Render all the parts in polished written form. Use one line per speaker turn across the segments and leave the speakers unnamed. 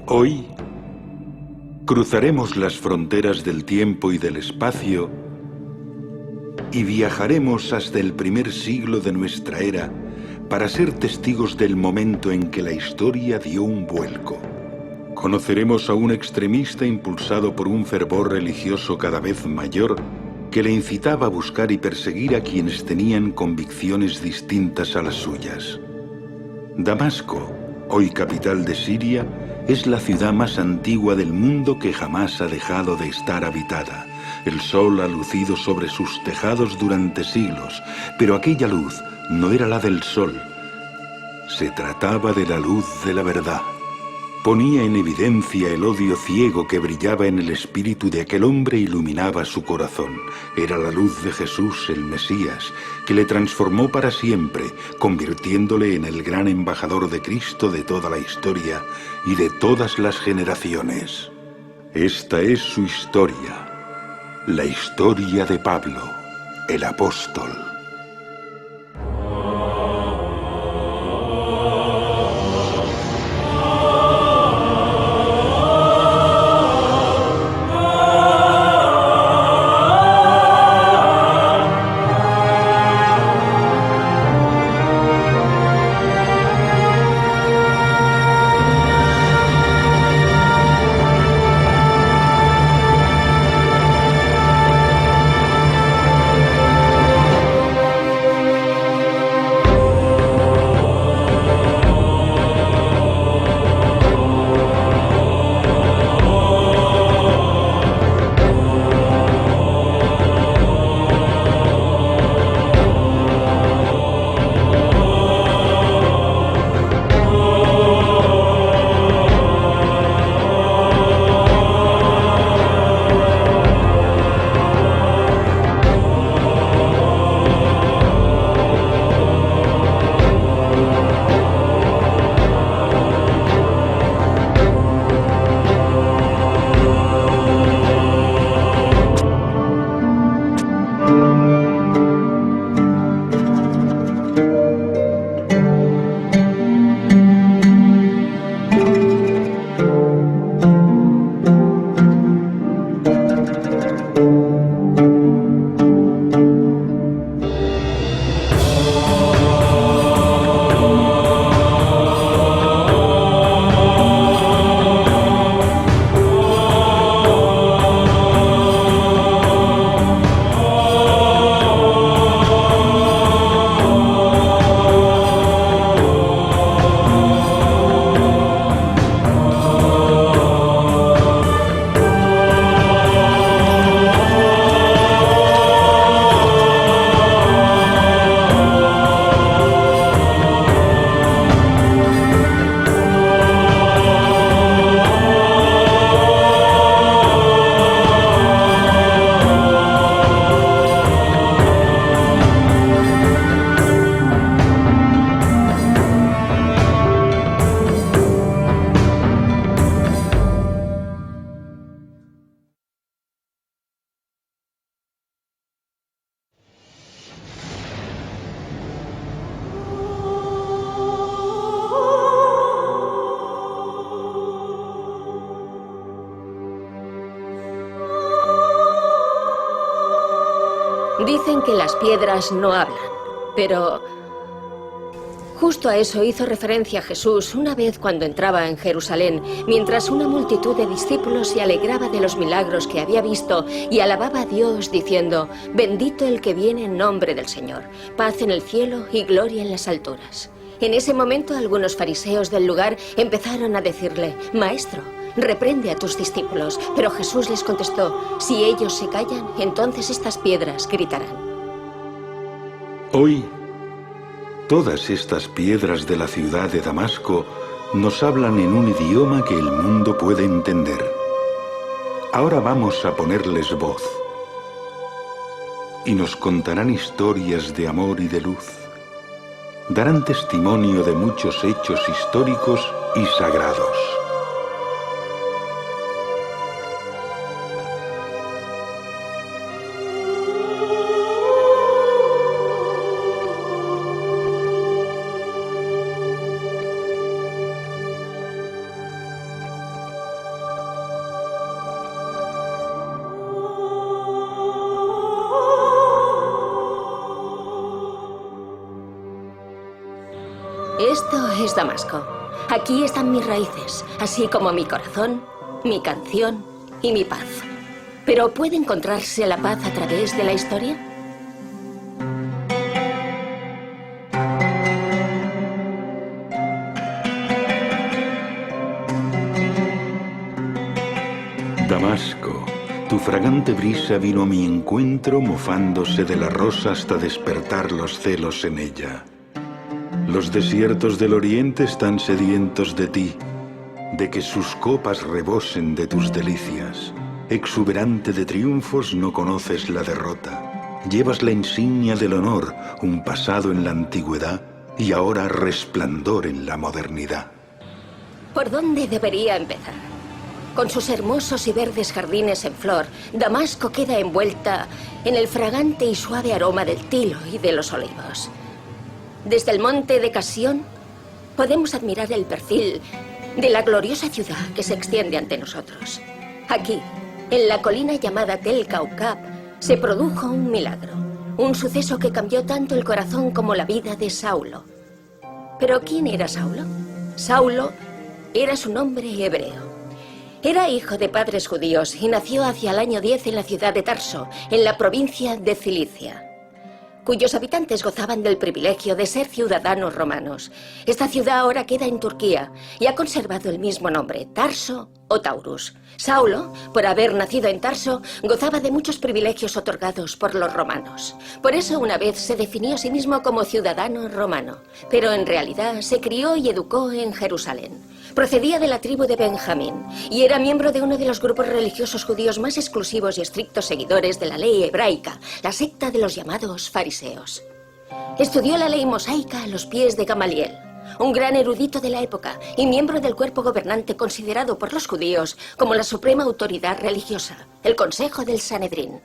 Hoy cruzaremos las fronteras del tiempo y del espacio y viajaremos hasta el primer siglo de nuestra era para ser testigos del momento en que la historia dio un vuelco. Conoceremos a un extremista impulsado por un fervor religioso cada vez mayor que le incitaba a buscar y perseguir a quienes tenían convicciones distintas a las suyas. Damasco, hoy capital de Siria, es la ciudad más antigua del mundo que jamás ha dejado de estar habitada. El sol ha lucido sobre sus tejados durante siglos, pero aquella luz no era la del sol. Se trataba de la luz de la verdad. Ponía en evidencia el odio ciego que brillaba en el espíritu de aquel hombre e iluminaba su corazón. Era la luz de Jesús, el Mesías, que le transformó para siempre, convirtiéndole en el gran embajador de Cristo de toda la historia y de todas las generaciones. Esta es su historia, la historia de Pablo, el apóstol.
Dicen que las piedras no hablan, pero justo a eso hizo referencia Jesús una vez cuando entraba en Jerusalén, mientras una multitud de discípulos se alegraba de los milagros que había visto y alababa a Dios diciendo: bendito el que viene en nombre del Señor, paz en el cielo y gloria en las alturas. En ese momento algunos fariseos del lugar empezaron a decirle: Maestro, reprende a tus discípulos. Pero Jesús les contestó: si ellos se callan, entonces estas piedras gritarán.
Hoy, todas estas piedras de la ciudad de Damasco nos hablan en un idioma que el mundo puede entender. Ahora vamos a ponerles voz. Y nos contarán historias de amor y de luz. Darán testimonio de muchos hechos históricos y sagrados.
Esto es Damasco. Aquí están mis raíces, así como mi corazón, mi canción y mi paz. ¿Pero puede encontrarse la paz a través de la historia?
Damasco, tu fragante brisa vino a mi encuentro mofándose de la rosa hasta despertar los celos en ella. Los desiertos del oriente están sedientos de ti, de que sus copas rebosen de tus delicias. Exuberante de triunfos, no conoces la derrota. Llevas la insignia del honor, un pasado en la antigüedad y ahora resplandor en la modernidad.
¿Por dónde debería empezar? Con sus hermosos y verdes jardines en flor, Damasco queda envuelta en el fragante y suave aroma del tilo y de los olivos. Desde el monte de Casión podemos admirar el perfil de la gloriosa ciudad que se extiende ante nosotros. Aquí, en la colina llamada Tel Kaukab, se produjo un milagro, un suceso que cambió tanto el corazón como la vida de Saulo. ¿Pero quién era Saulo? Saulo era su nombre hebreo. Era hijo de padres judíos y nació hacia el año 10 en la ciudad de Tarso, en la provincia de Cilicia, cuyos habitantes gozaban del privilegio de ser ciudadanos romanos. Esta ciudad ahora queda en Turquía y ha conservado el mismo nombre, Tarso o Taurus. Saulo, por haber nacido en Tarso, gozaba de muchos privilegios otorgados por los romanos. Por eso una vez se definió a sí mismo como ciudadano romano, pero en realidad se crió y educó en Jerusalén. Procedía de la tribu de Benjamín y era miembro de uno de los grupos religiosos judíos más exclusivos y estrictos seguidores de la ley hebraica, la secta de los llamados fariseos. Estudió la ley mosaica a los pies de Gamaliel, un gran erudito de la época y miembro del cuerpo gobernante considerado por los judíos como la suprema autoridad religiosa, el Consejo del Sanedrín.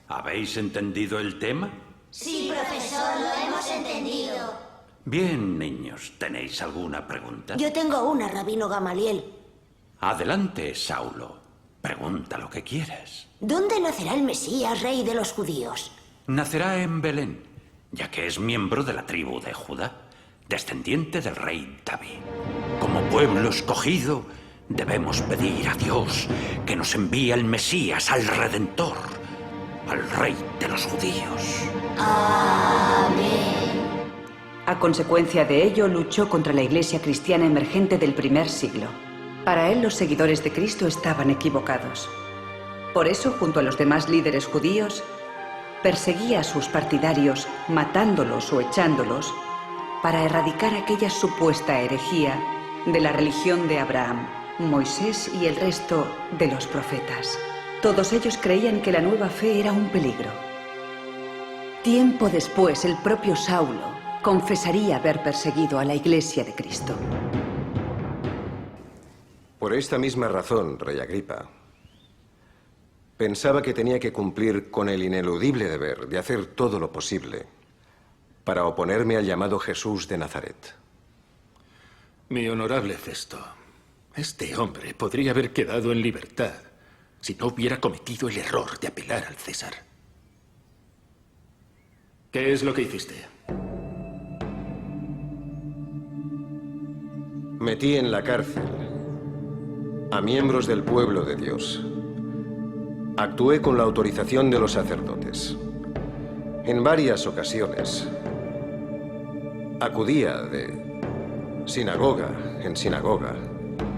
¿Habéis entendido el tema?
Sí, profesor, lo hemos entendido.
Bien, niños, ¿tenéis alguna pregunta?
Yo tengo una, rabino Gamaliel.
Adelante, Saulo. Pregunta lo que quieras.
¿Dónde nacerá el Mesías, rey de los judíos?
Nacerá en Belén, ya que es miembro de la tribu de Judá, descendiente del rey David. Como pueblo escogido, debemos pedir a Dios que nos envíe al Mesías, al Redentor, al rey de los judíos.
Amén.
A consecuencia de ello, luchó contra la iglesia cristiana emergente del primer siglo. Para él, los seguidores de Cristo estaban equivocados. Por eso, junto a los demás líderes judíos, perseguía a sus partidarios, matándolos o echándolos, para erradicar aquella supuesta herejía de la religión de Abraham, Moisés y el resto de los profetas. Todos ellos creían que la nueva fe era un peligro. Tiempo después, el propio Saulo confesaría haber perseguido a la Iglesia de Cristo.
Por esta misma razón, Rey Agripa, pensaba que tenía que cumplir con el ineludible deber de hacer todo lo posible para oponerme al llamado Jesús de Nazaret.
Mi honorable Festo, este hombre podría haber quedado en libertad si no hubiera cometido el error de apelar al César. ¿Qué es lo que hiciste?
Metí en la cárcel a miembros del pueblo de Dios. Actué con la autorización de los sacerdotes. En varias ocasiones acudía de sinagoga en sinagoga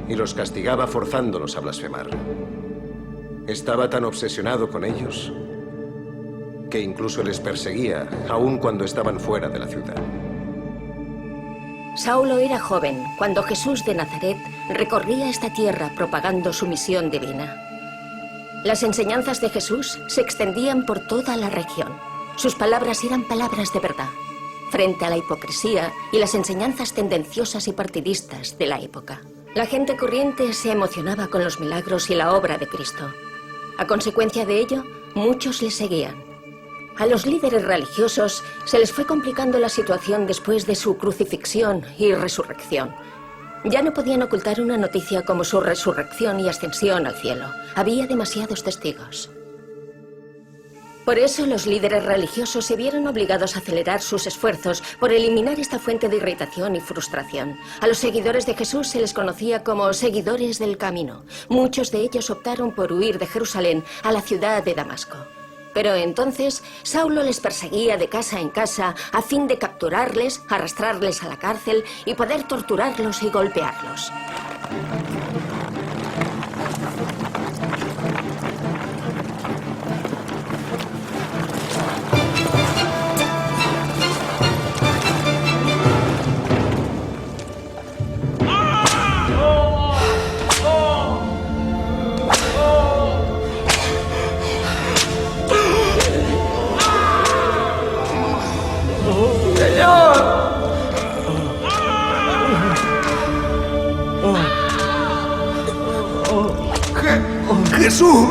y los castigaba forzándolos a blasfemar. Estaba tan obsesionado con ellos que incluso les perseguía aún cuando estaban fuera de la ciudad.
Saulo era joven cuando Jesús de Nazaret recorría esta tierra propagando su misión divina. Las enseñanzas de Jesús se extendían por toda la región. Sus palabras eran palabras de verdad, frente a la hipocresía y las enseñanzas tendenciosas y partidistas de la época. La gente corriente se emocionaba con los milagros y la obra de Cristo. A consecuencia de ello, muchos le seguían. A los líderes religiosos se les fue complicando la situación después de su crucifixión y resurrección. Ya no podían ocultar una noticia como su resurrección y ascensión al cielo. Había demasiados testigos. Por eso los líderes religiosos se vieron obligados a acelerar sus esfuerzos por eliminar esta fuente de irritación y frustración. A los seguidores de Jesús se les conocía como seguidores del camino. Muchos de ellos optaron por huir de Jerusalén a la ciudad de Damasco. Pero entonces Saulo les perseguía de casa en casa a fin de capturarles, arrastrarles a la cárcel y poder torturarlos y golpearlos.
¡Jesús!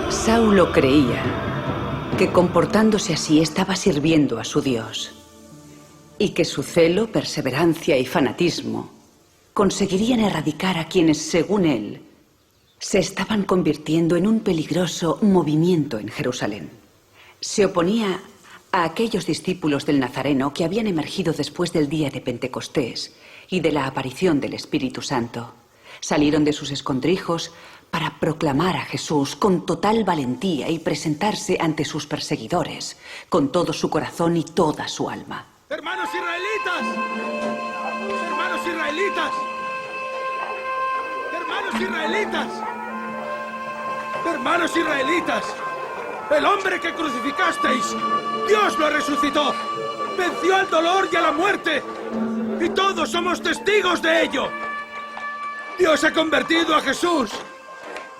Saulo creía que comportándose así estaba sirviendo a su Dios y que su celo, perseverancia y fanatismo conseguirían erradicar a quienes, según él, se estaban convirtiendo en un peligroso movimiento en Jerusalén. Se oponía a aquellos discípulos del Nazareno que habían emergido después del día de Pentecostés y de la aparición del Espíritu Santo. Salieron de sus escondrijos para proclamar a Jesús con total valentía y presentarse ante sus perseguidores con todo su corazón y toda su alma.
¡Hermanos israelitas! ¡Hermanos israelitas! ¡Hermanos israelitas! ¡Hermanos israelitas! ¡El hombre que crucificasteis! ¡Dios lo resucitó! ¡Venció al dolor y a la muerte! ¡Y todos somos testigos de ello! ¡Dios ha convertido a Jesús,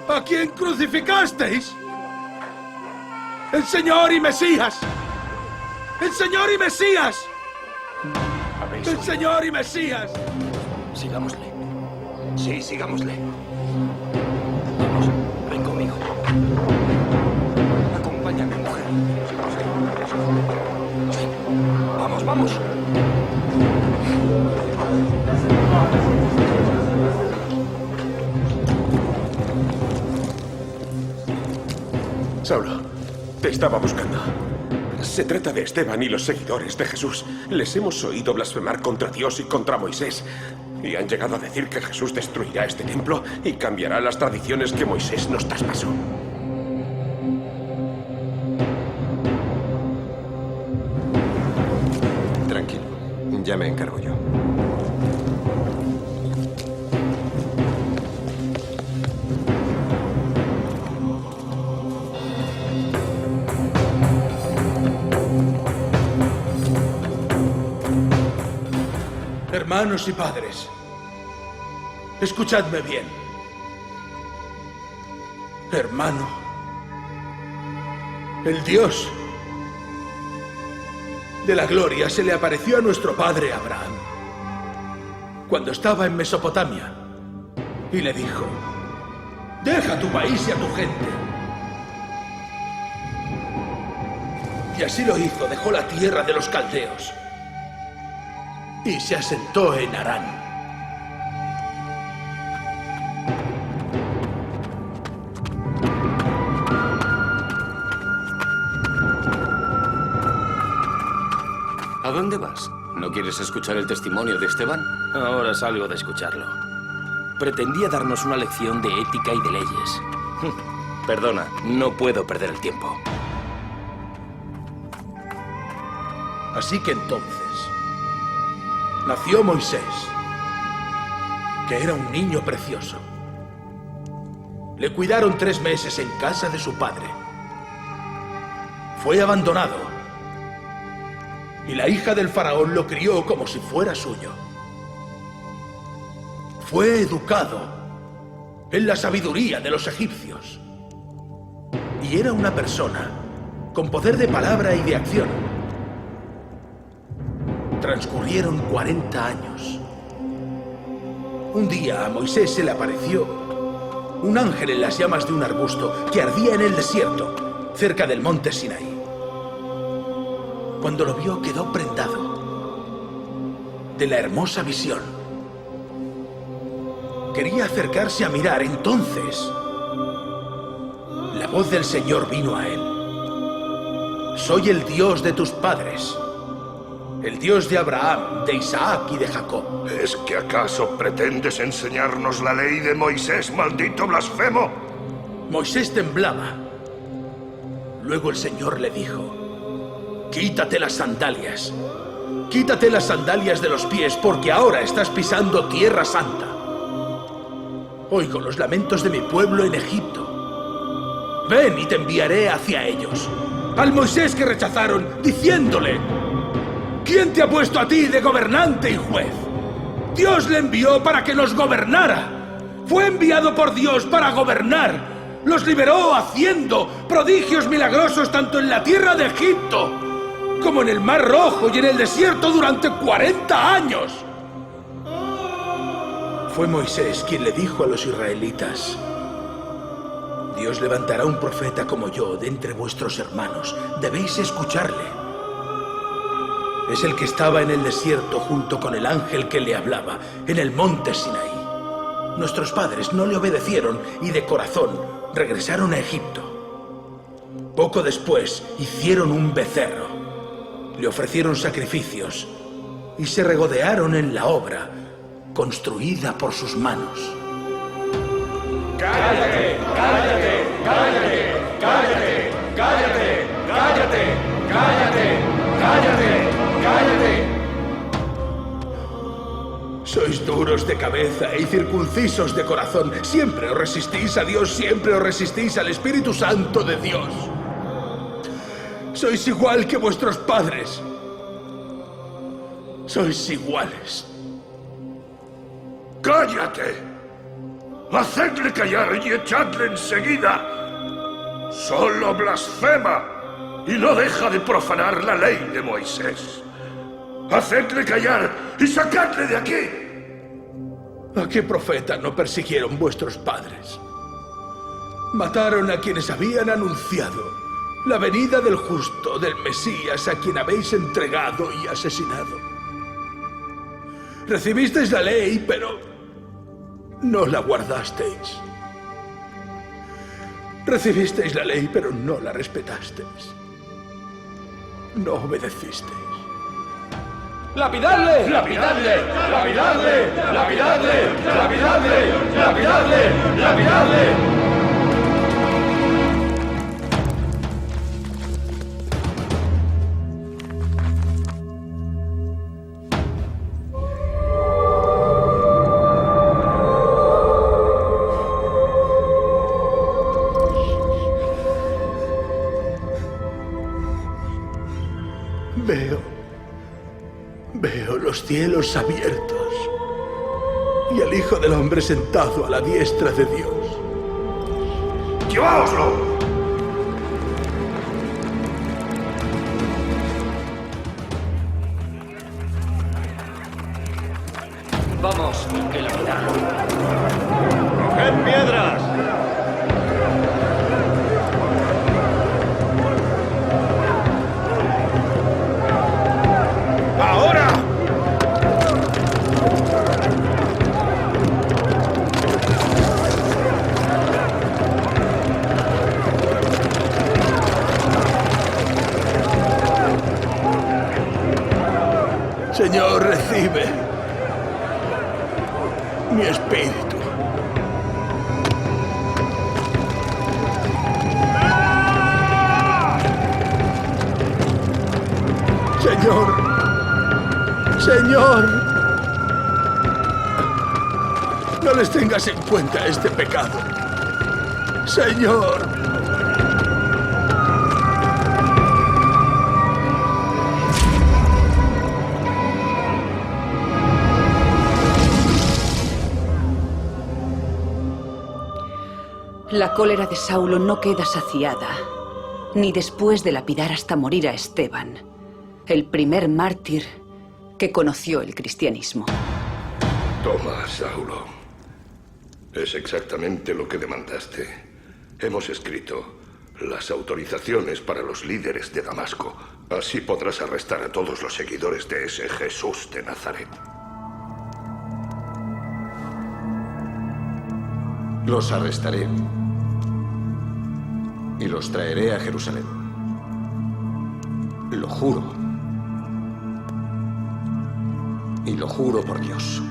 a quien crucificasteis, el Señor y Mesías! ¡El Señor y Mesías! ¡El Señor y Mesías!
Sigámosle. Sí, sigámosle. Vamos, ven conmigo. Acompáñame, mujer. Ven. Vamos, vamos.
Saulo, te estaba buscando. Se trata de Esteban y los seguidores de Jesús. Les hemos oído blasfemar contra Dios y contra Moisés. Y han llegado a decir que Jesús destruirá este templo y cambiará las tradiciones que Moisés nos traspasó.
Tranquilo, ya me encargo yo.
Hermanos y padres, escuchadme bien. Hermano, el Dios de la gloria se le apareció a nuestro padre Abraham cuando estaba en Mesopotamia y le dijo: deja tu país y a tu gente. Y así lo hizo, dejó la tierra de los caldeos y se asentó en Harán.
¿A dónde vas? ¿No quieres escuchar el testimonio de Esteban?
Ahora salgo de escucharlo. Pretendía darnos una lección de ética y de leyes. Perdona, no puedo perder el tiempo.
Así que entonces nació Moisés, que era un niño precioso. Le cuidaron 3 meses en casa de su padre. Fue abandonado y la hija del faraón lo crió como si fuera suyo. fue educado en la sabiduría de los egipcios. Y era una persona con poder de palabra y de acción. Transcurrieron 40 años. Un día a Moisés se le apareció un ángel en las llamas de un arbusto que ardía en el desierto, cerca del monte Sinaí. Cuando lo vio, quedó prendado de la hermosa visión. Quería acercarse a mirar, entonces la voz del Señor vino a él. Soy el Dios de tus padres, el Dios de Abraham, de Isaac y de Jacob.
¿Es que acaso pretendes enseñarnos la ley de Moisés, maldito blasfemo?
Moisés temblaba. Luego el Señor le dijo: quítate las sandalias. Quítate las sandalias de los pies, porque ahora estás pisando tierra santa. Oigo los lamentos de mi pueblo en Egipto. Ven y te enviaré hacia ellos. Al Moisés que rechazaron, diciéndole: ¿quién te ha puesto a ti de gobernante y juez? Dios le envió para que nos gobernara. Fue enviado por Dios para gobernar. Los liberó haciendo prodigios milagrosos tanto en la tierra de Egipto como en el Mar Rojo y en el desierto durante 40 años. Fue Moisés quien le dijo a los israelitas: Dios levantará un profeta como yo de entre vuestros hermanos. Debéis escucharle. Es el que estaba en el desierto junto con el ángel que le hablaba, en el monte Sinaí. Nuestros padres no le obedecieron y de corazón regresaron a Egipto. Poco después hicieron un becerro. Le ofrecieron sacrificios y se regodearon en la obra construida por sus manos.
¡Cállate! ¡Cállate! ¡Cállate! ¡Cállate! ¡Cállate! ¡Cállate! ¡Cállate! ¡Cállate! ¡Cállate!
Sois duros de cabeza y circuncisos de corazón. Siempre os resistís a Dios, siempre os resistís al Espíritu Santo de Dios. Sois igual que vuestros padres. Sois iguales.
¡Cállate! ¡Hacedle callar y echadle enseguida! Solo blasfema y no deja de profanar la ley de Moisés. ¡Hacedle callar y sacadle de aquí!
¿A qué profeta no persiguieron vuestros padres? Mataron a quienes habían anunciado la venida del justo, del Mesías, a quien habéis entregado y asesinado. Recibisteis la ley, pero no la guardasteis. Recibisteis la ley, pero no la respetasteis. No obedecisteis.
¡Lapidadle! ¡Lapidadle! ¡Lapidadle! ¡Lapidadle! ¡Lapidadle! ¡Lapidadle! ¡Lapidadle!
Veo los cielos abiertos y al Hijo del Hombre sentado a la diestra de Dios.
¡Lleváoslo!
Vamos, que la vida.
¡Coged piedras!
¡Ahora!
Señor, recibe mi espíritu. Señor, no les tengas en cuenta este pecado. Señor.
La cólera de Saulo no queda saciada, ni después de lapidar hasta morir a Esteban, el primer mártir que conoció el cristianismo.
Toma, Saulo. Es exactamente lo que demandaste. Hemos escrito las autorizaciones para los líderes de Damasco. Así podrás arrestar a todos los seguidores de ese Jesús de Nazaret.
Los arrestaré y los traeré a Jerusalén. Lo juro. Y lo juro por Dios.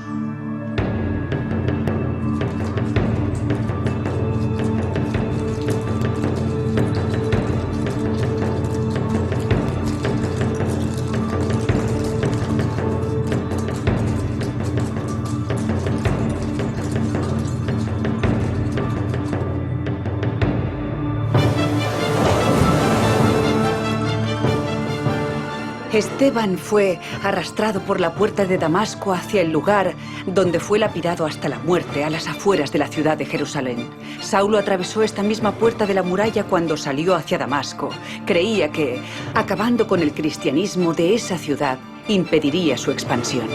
Esteban fue arrastrado por la puerta de Damasco hacia el lugar donde fue lapidado hasta la muerte, a las afueras de la ciudad de Jerusalén. Saulo atravesó esta misma puerta de la muralla cuando salió hacia Damasco. Creía que, acabando con el cristianismo de esa ciudad, impediría su expansión.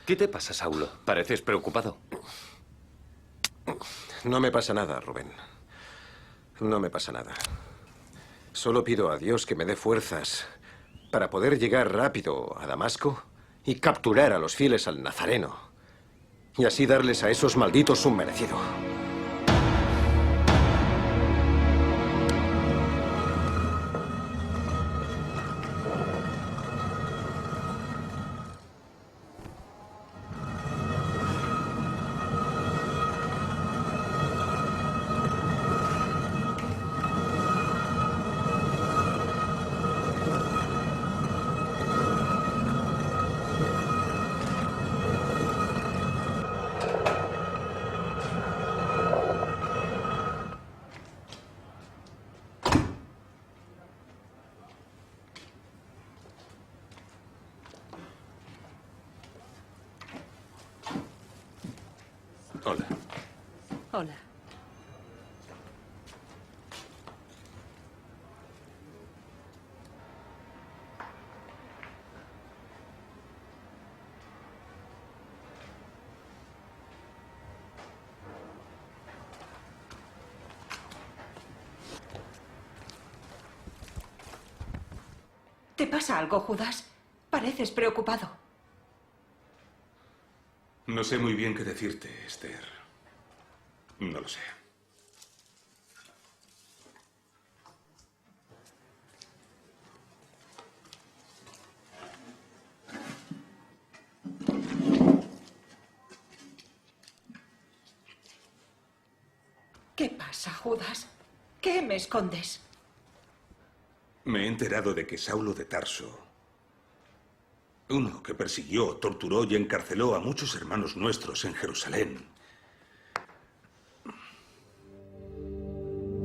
¿Qué te pasa, Saulo? Pareces preocupado.
No me pasa nada, Rubén. No me pasa nada. Solo pido a Dios que me dé fuerzas para poder llegar rápido a Damasco y capturar a los fieles al Nazareno. Y así darles a esos malditos un merecido.
Hola.
Hola. ¿Te pasa algo, Judas? Pareces preocupado.
No sé muy bien qué decirte, Esther. No lo sé.
¿Qué pasa, Judas? ¿Qué me escondes?
Me he enterado de que Saulo de Tarso, uno que persiguió, torturó y encarceló a muchos hermanos nuestros en Jerusalén,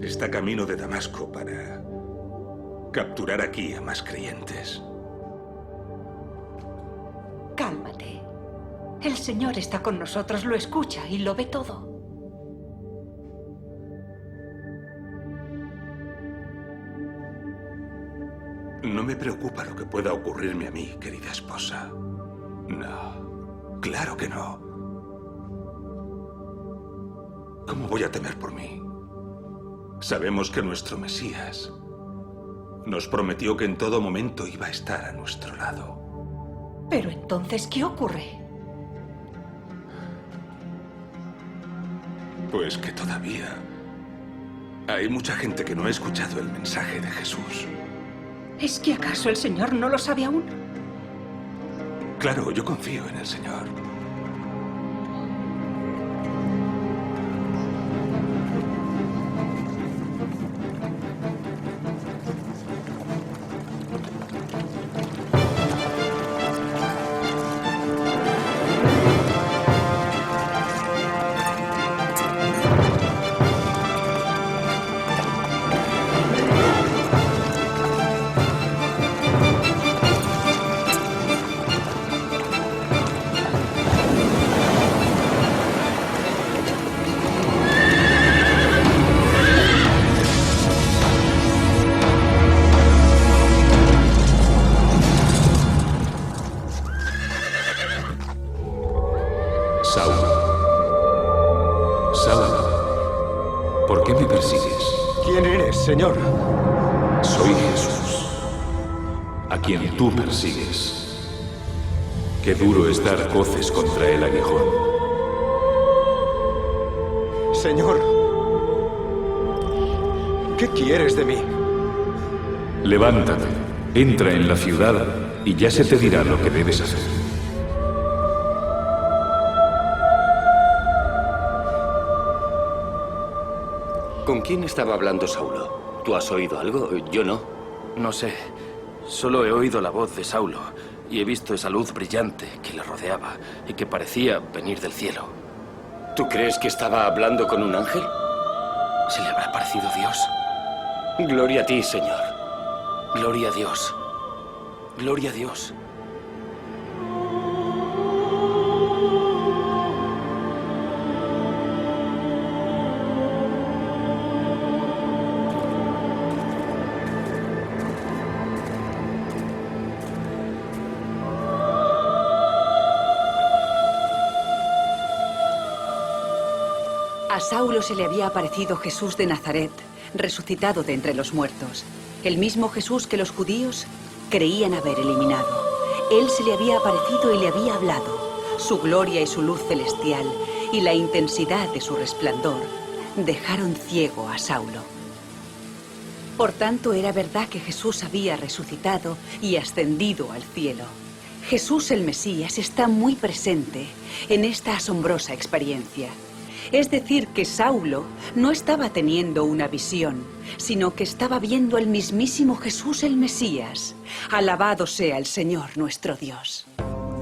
está camino de Damasco para capturar aquí a más creyentes.
Cálmate. El Señor está con nosotros, lo escucha y lo ve todo.
No me preocupa lo que pueda ocurrirme a mí, querida esposa. No, claro que no. ¿Cómo voy a temer por mí? Sabemos que nuestro Mesías nos prometió que en todo momento iba a estar a nuestro lado.
Pero entonces, ¿qué ocurre?
Pues que todavía hay mucha gente que no ha escuchado el mensaje de Jesús.
¿Es que acaso el Señor no lo sabe aún?
Claro, yo confío en el Señor.
Señor.
Soy Jesús, a quien tú persigues. Qué duro es dar coces contra el aguijón.
Señor, ¿qué quieres de mí?
Levántate, entra en la ciudad y ya se te dirá lo que debes hacer.
¿Con quién estaba hablando Saulo? ¿Tú has oído algo? Yo no.
No sé. Solo he oído la voz de Saulo y he visto esa luz brillante que le rodeaba y que parecía venir del cielo.
¿Tú crees que estaba hablando con un ángel?
¿Se le habrá parecido Dios?
Gloria a ti, Señor.
Gloria a Dios. Gloria a Dios.
A Saulo se le había aparecido Jesús de Nazaret, resucitado de entre los muertos. El mismo Jesús que los judíos creían haber eliminado. Él se le había aparecido y le había hablado. Su gloria y su luz celestial y la intensidad de su resplandor dejaron ciego a Saulo. Por tanto, era verdad que Jesús había resucitado y ascendido al cielo. Jesús el Mesías está muy presente en esta asombrosa experiencia. Es decir, que Saulo no estaba teniendo una visión, sino que estaba viendo al mismísimo Jesús el Mesías. Alabado sea el Señor nuestro Dios.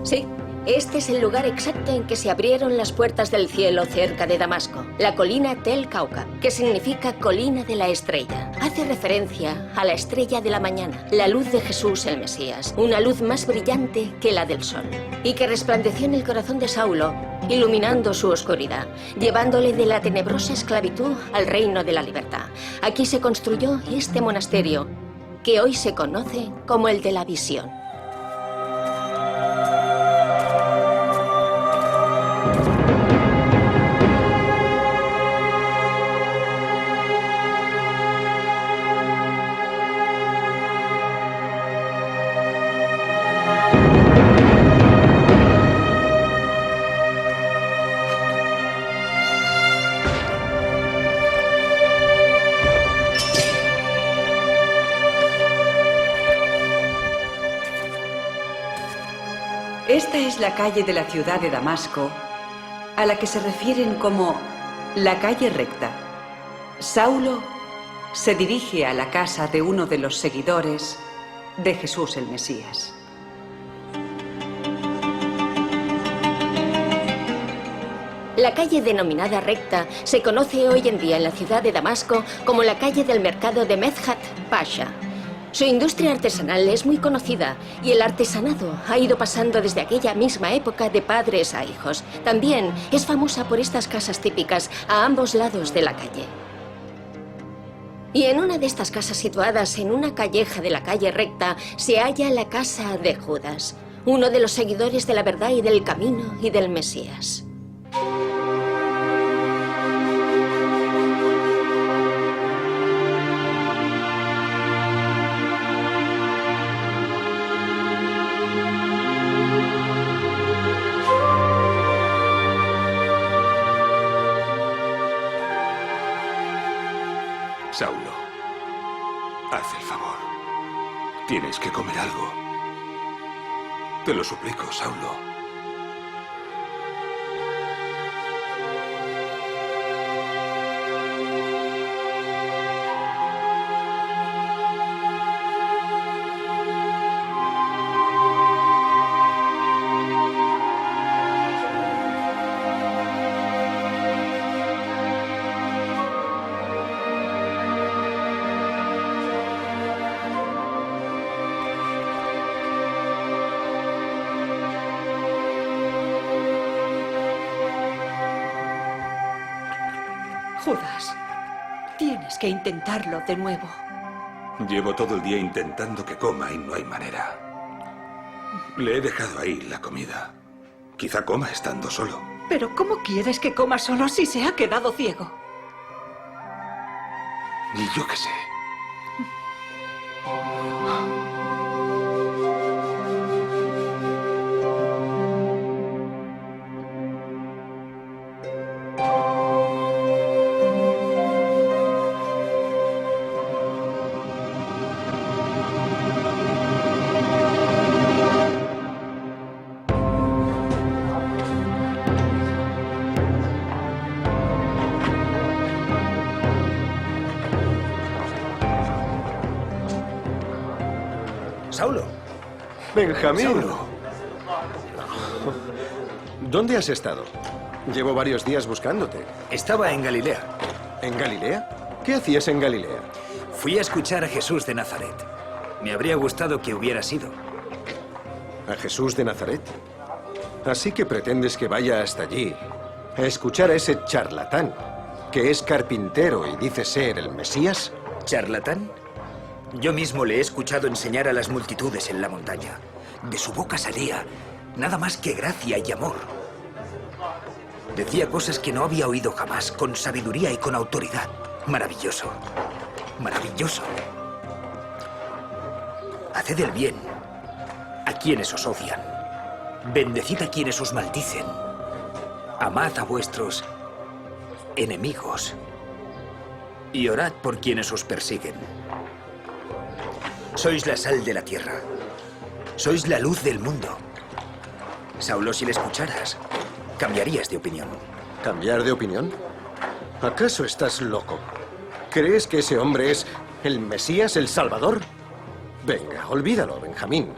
Sí, este es el lugar exacto en que se abrieron las puertas del cielo cerca de Damasco, la colina Tel Cauca, que significa colina de la estrella. Hace referencia a la estrella de la mañana, la luz de Jesús el Mesías, una luz más brillante que la del sol, y que resplandeció en el corazón de Saulo, iluminando su oscuridad, llevándole de la tenebrosa esclavitud al reino de la libertad. Aquí se construyó este monasterio, que hoy se conoce como el de la visión.
Esta es la calle de la ciudad de Damasco, a la que se refieren como la calle recta. Saulo se dirige a la casa de uno de los seguidores de Jesús el Mesías.
La calle denominada recta se conoce hoy en día en la ciudad de Damasco como la calle del mercado de Medhat Pasha. Su industria artesanal es muy conocida y el artesanado ha ido pasando desde aquella misma época de padres a hijos. También es famosa por estas casas típicas a ambos lados de la calle. Y en una de estas casas situadas en una calleja de la calle recta se halla la casa de Judas, uno de los seguidores de la verdad y del camino y del Mesías.
Saulo, haz el favor. Tienes que comer algo. Te lo suplico, Saulo.
Judas, tienes que intentarlo de nuevo.
Llevo todo el día intentando que coma y no hay manera. Le he dejado ahí la comida. Quizá coma estando solo.
Pero ¿cómo quieres que coma solo si se ha quedado ciego?
Y yo qué sé.
Saulo.
Benjamín.
Saulo.
¿Dónde has estado? Llevo varios días buscándote.
Estaba en Galilea.
¿En Galilea? ¿Qué hacías en Galilea?
Fui a escuchar a Jesús de Nazaret. Me habría gustado que hubieras ido.
¿A Jesús de Nazaret? Así que pretendes que vaya hasta allí a escuchar a ese charlatán, que es carpintero y dice ser el Mesías.
¿Charlatán? Yo mismo le he escuchado enseñar a las multitudes en la montaña. De su boca salía nada más que gracia y amor. Decía cosas que no había oído jamás, con sabiduría y con autoridad. Maravilloso. Maravilloso. Haced el bien a quienes os odian. Bendecid a quienes os maldicen. Amad a vuestros enemigos. Y orad por quienes os persiguen. Sois la sal de la tierra. Sois la luz del mundo. Saulo, si le escucharas, cambiarías de opinión.
¿Cambiar de opinión? ¿Acaso estás loco? ¿Crees que ese hombre es el Mesías, el Salvador? Venga, olvídalo, Benjamín.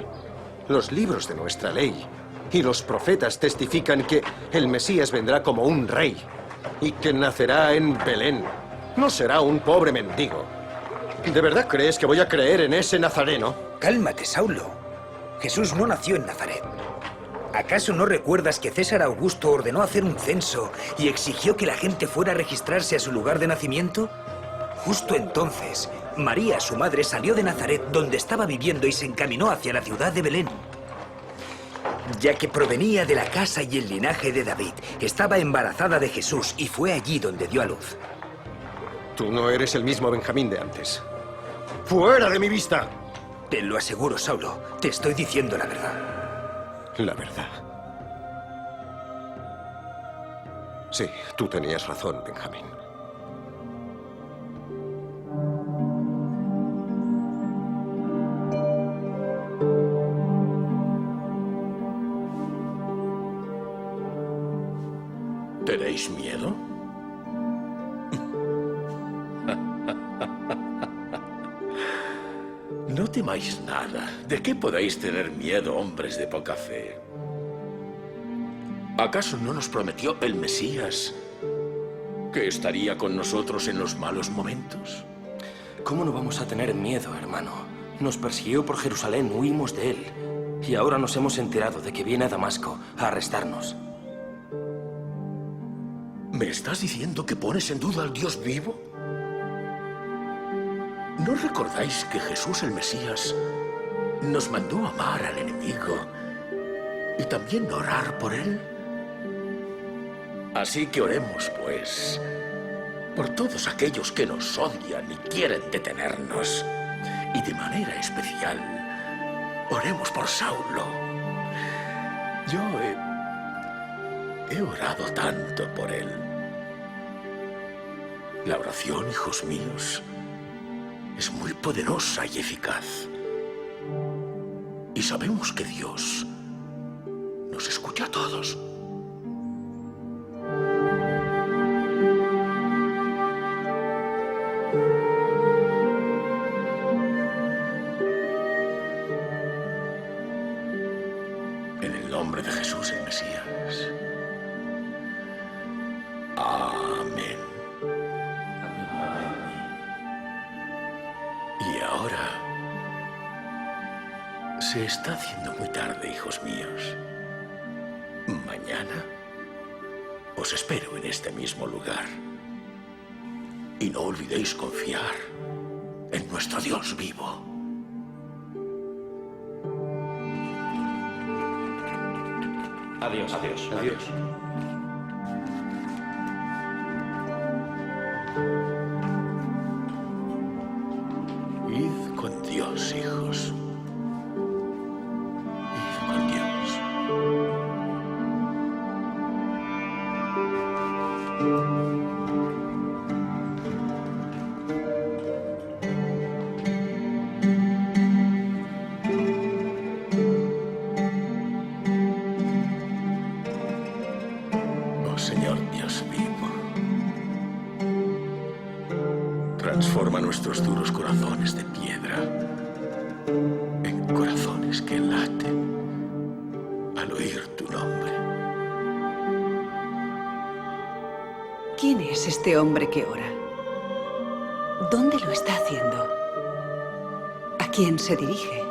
Los libros de nuestra ley y los profetas testifican que el Mesías vendrá como un rey y que nacerá en Belén. No será un pobre mendigo. ¿De verdad crees que voy a creer en ese nazareno?
Cálmate, Saulo. Jesús no nació en Nazaret. ¿Acaso no recuerdas que César Augusto ordenó hacer un censo y exigió que la gente fuera a registrarse a su lugar de nacimiento? Justo entonces, María, su madre, salió de Nazaret, donde estaba viviendo, y se encaminó hacia la ciudad de Belén. Ya que provenía de la casa y el linaje de David, estaba embarazada de Jesús y fue allí donde dio a luz.
Tú no eres el mismo Benjamín de antes. ¡Fuera de mi vista!
Te lo aseguro, Saulo. Te estoy diciendo la verdad.
La verdad. Sí, tú tenías razón, Benjamín.
¿Tenéis miedo? No temáis nada. ¿De qué podéis tener miedo, hombres de poca fe? ¿Acaso no nos prometió el Mesías que estaría con nosotros en los malos momentos?
¿Cómo no vamos a tener miedo, hermano? Nos persiguió por Jerusalén, huimos de él. Y ahora nos hemos enterado de que viene a Damasco a arrestarnos.
¿Me estás diciendo que pones en duda al Dios vivo? ¿No recordáis que Jesús el Mesías nos mandó amar al enemigo y también orar por él? Así que oremos, pues, por todos aquellos que nos odian y quieren detenernos. Y de manera especial, oremos por Saulo. Yo he orado tanto por él. La oración, hijos míos, es muy poderosa y eficaz. Y sabemos que Dios nos escucha a todos. En el nombre de Jesús el Mesías. Amén. Y ahora se está haciendo muy tarde, hijos míos. Mañana os espero en este mismo lugar. Y no olvidéis confiar en nuestro Dios vivo.
Adiós. Adiós. Adiós.
Id con Dios.
Dios, hijos. Id con Dios. Oh Señor Dios vivo, transforma nuestros duros corazones de piedra en corazones que laten al oír tu nombre.
¿Quién es este hombre que ora? ¿Dónde lo está haciendo? ¿A quién se dirige?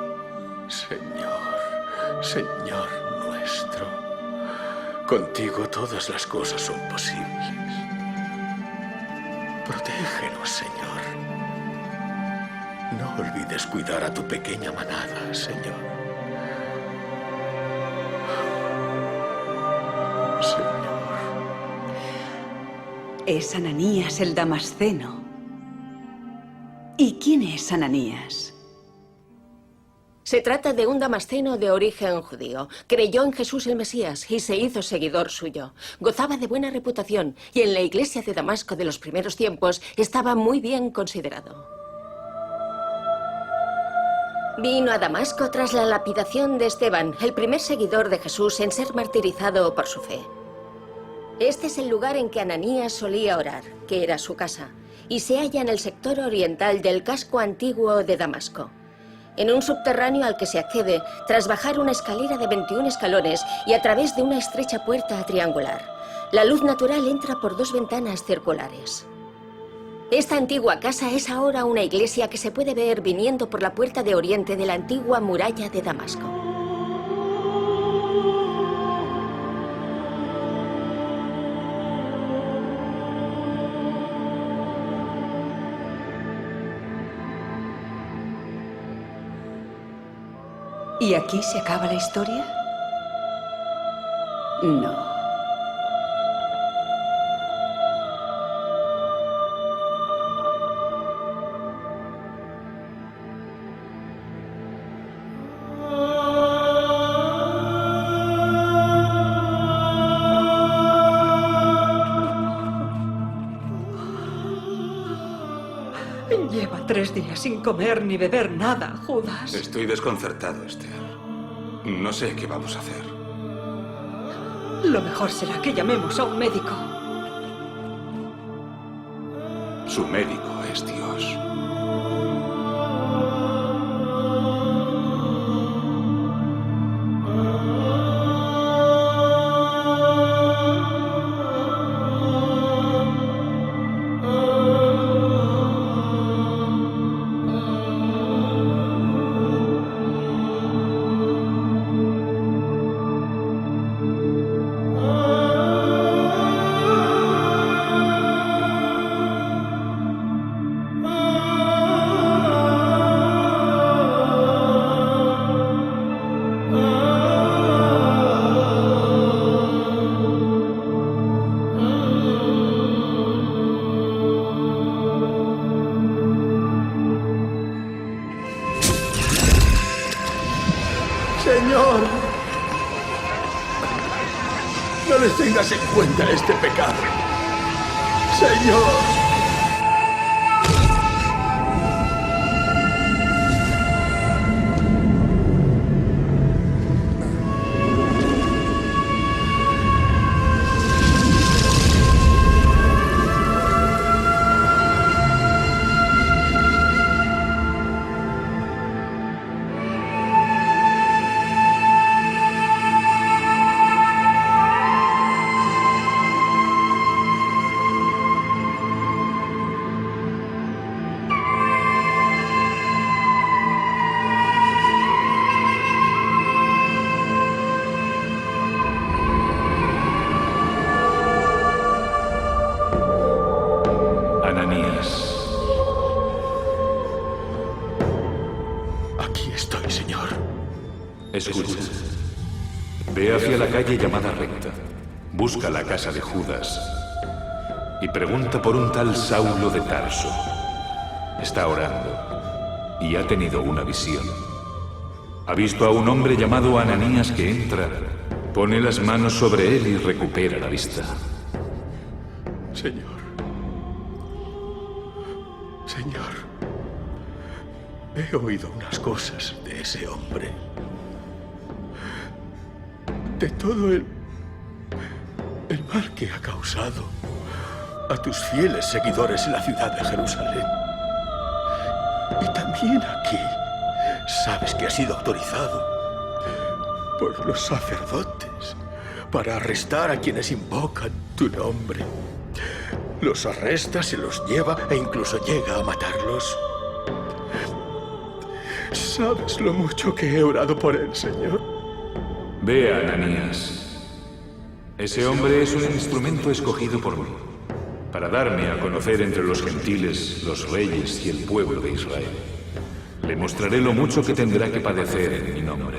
Señor, Señor nuestro, contigo todas las cosas son posibles. Protégenos, Señor. No olvides cuidar a tu pequeña manada, Señor. Señor.
Es Ananías el Damasceno. ¿Y quién es Ananías?
Se trata de un damasceno de origen judío. Creyó en Jesús el Mesías y se hizo seguidor suyo. Gozaba de buena reputación y en la iglesia de Damasco de los primeros tiempos estaba muy bien considerado. Vino a Damasco tras la lapidación de Esteban, el primer seguidor de Jesús en ser martirizado por su fe. Este es el lugar en que Ananías solía orar, que era su casa, y se halla en el sector oriental del casco antiguo de Damasco, en un subterráneo al que se accede tras bajar una escalera de 21 escalones y a través de una estrecha puerta triangular. La luz natural entra por 2 ventanas circulares. Esta antigua casa es ahora una iglesia que se puede ver viniendo por la puerta de oriente de la antigua muralla de Damasco.
¿Y aquí se acaba la historia? No.
Lleva 3 días sin comer ni beber nada, Judas.
Estoy desconcertado, Esther. No sé qué vamos a hacer.
Lo mejor será que llamemos a un médico.
Su médico es Dios.
Señor, no les tengas en cuenta este pecado. Señor.
Ananías.
Aquí estoy, Señor.
Escucha. Ve hacia la calle llamada Recta. Busca la casa de Judas. Y pregunta por un tal Saulo de Tarso. Está orando. y ha tenido una visión. Ha visto a un hombre llamado Ananías que entra, pone las manos sobre él y recupera la vista.
Señor. Señor. He oído unas cosas de ese hombre. De todo el mal que ha causado a tus fieles seguidores en la ciudad de Jerusalén. Y también aquí. Sabes que ha sido autorizado por los sacerdotes para arrestar a quienes invocan tu nombre. Los arresta, se los lleva e incluso llega a matarlos. ¿Sabes lo mucho que he orado por él, Señor?
Ve a Ananías. Ese hombre es un instrumento escogido por mí para darme a conocer entre los gentiles, los reyes y el pueblo de Israel. Le mostraré lo mucho que tendrá que padecer en mi nombre.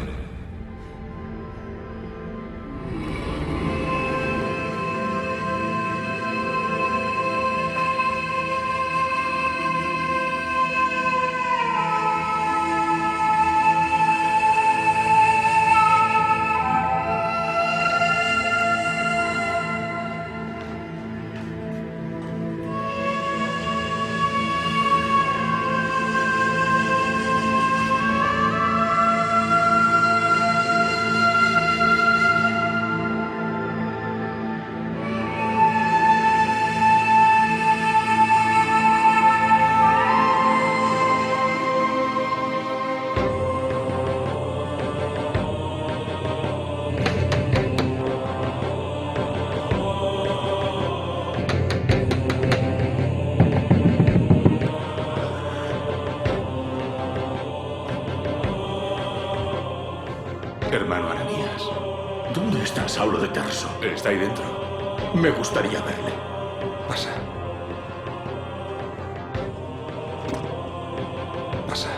Hermano Ananías, ¿dónde está Saulo de Tarso?
Está ahí dentro.
Me gustaría verle.
Pasa. Pasa.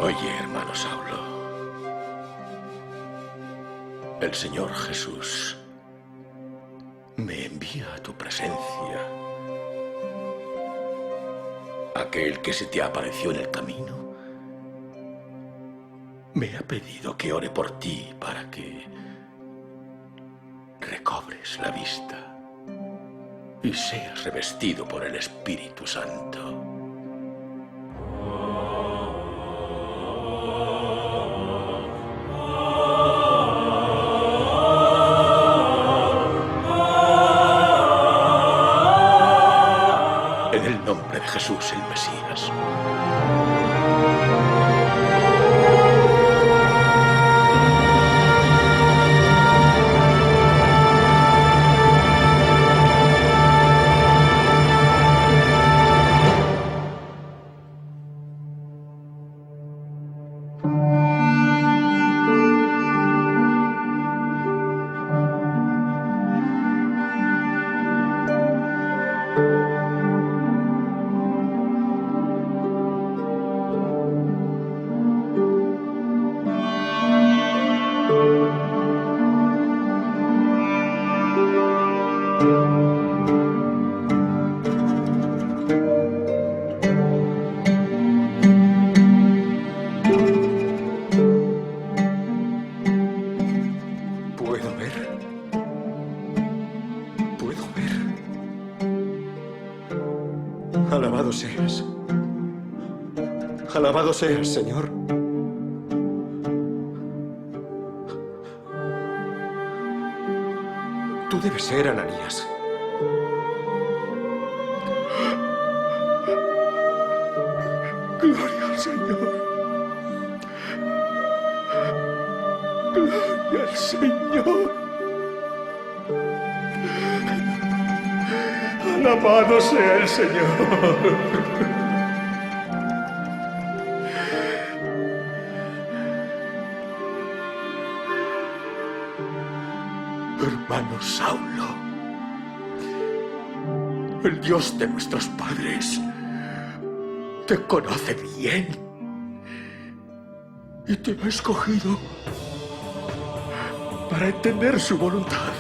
Oye, hermano Saulo, el Señor Jesús me envía a tu presencia. Aquel que se te apareció en el camino me ha pedido que ore por ti para que recobres la vista y seas revestido por el Espíritu Santo. En el nombre de Jesús, el Mesías. ¿Puedo ver? ¿Puedo ver? Alabado seas. Alabado seas, Señor. Tú debes ser Ananías. Gloria al Señor. Gloria al Señor. Alabado sea el Señor. Hermano Saulo, el Dios de nuestros padres te conoce bien y te ha escogido para entender su voluntad,